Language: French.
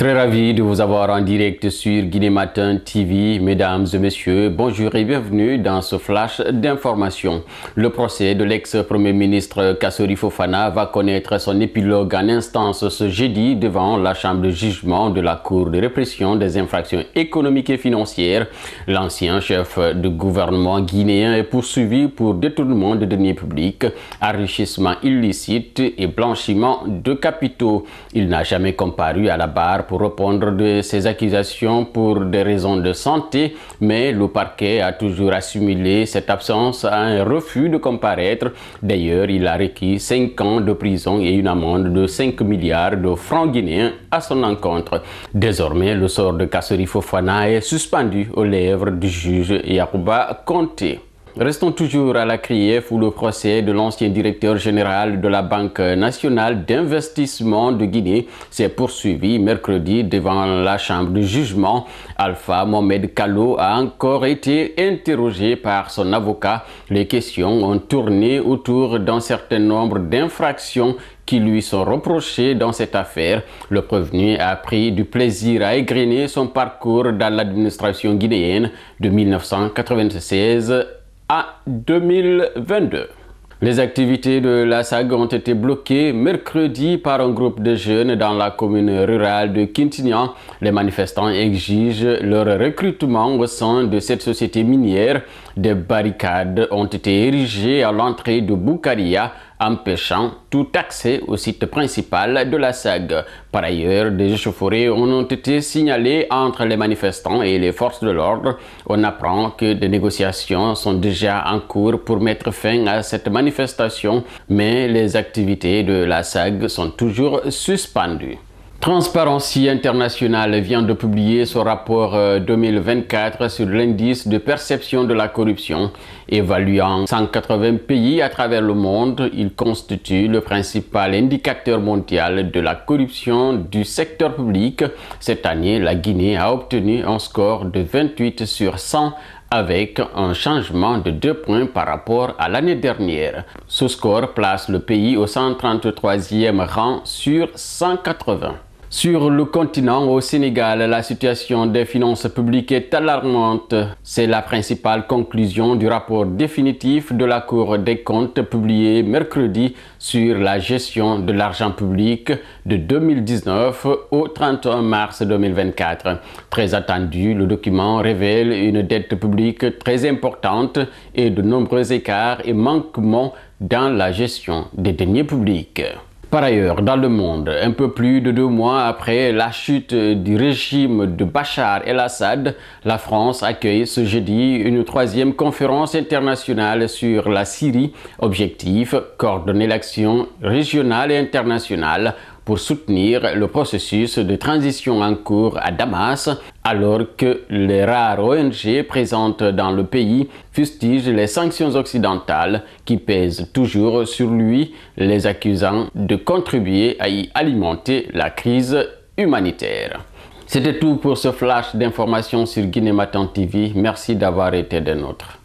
Très ravi de vous avoir en direct sur Guinée Matin TV. Mesdames et messieurs, bonjour et bienvenue dans ce flash d'information. Le procès de l'ex-premier ministre Kassori Fofana va connaître son épilogue en instance ce jeudi devant la chambre de jugement de la Cour de répression des infractions économiques et financières. L'ancien chef de gouvernement guinéen est poursuivi pour détournement de deniers publics, enrichissement illicite et blanchiment de capitaux. Il n'a jamais comparu à la barre pour répondre de ces accusations pour des raisons de santé, mais le parquet a toujours assimilé cette absence à un refus de comparaître. D'ailleurs, il a requis 5 ans de prison et une amende de 5 milliards de francs guinéens à son encontre. Désormais, le sort de Kassori Fofana est suspendu aux lèvres du juge Yacouba Konté. Restons toujours à la CRIEF où le procès de l'ancien directeur général de la Banque nationale d'investissement de Guinée s'est poursuivi mercredi devant la chambre de jugement. Alpha Mohamed Kallo a encore été interrogé par son avocat. Les questions ont tourné autour d'un certain nombre d'infractions qui lui sont reprochées dans cette affaire. Le prévenu a pris du plaisir à égrener son parcours dans l'administration guinéenne de 1996 à 2022. Les activités de la SAG ont été bloquées mercredi par un groupe de jeunes dans la commune rurale de Kintignan. Les manifestants exigent leur recrutement au sein de cette société minière. Des barricades ont été érigées à l'entrée de Boukaria, empêchant tout accès au site principal de la SAG. Par ailleurs, des échauffourées ont été signalées entre les manifestants et les forces de l'ordre. On apprend que des négociations sont déjà en cours pour mettre fin à cette manifestation, mais les activités de la SAG sont toujours suspendues. Transparency International vient de publier son rapport 2024 sur l'indice de perception de la corruption. Évaluant 180 pays à travers le monde, il constitue le principal indicateur mondial de la corruption du secteur public. Cette année, la Guinée a obtenu un score de 28 sur 100 avec un changement de 2 points par rapport à l'année dernière. Ce score place le pays au 133e rang sur 180. Sur le continent, au Sénégal, la situation des finances publiques est alarmante. C'est la principale conclusion du rapport définitif de la Cour des comptes publié mercredi sur la gestion de l'argent public de 2019 au 31 mars 2024. Très attendu, le document révèle une dette publique très importante et de nombreux écarts et manquements dans la gestion des deniers publics. Par ailleurs, dans le monde, un peu plus de 2 mois après la chute du régime de Bachar el-Assad, la France accueille ce jeudi une 3e conférence internationale sur la Syrie. Objectif, coordonner l'action régionale et internationale pour soutenir le processus de transition en cours à Damas, alors que les rares ONG présentes dans le pays fustigent les sanctions occidentales qui pèsent toujours sur lui, les accusant de contribuer à y alimenter la crise humanitaire. C'était tout pour ce flash d'informations sur Guinée Matin TV. Merci d'avoir été des nôtres.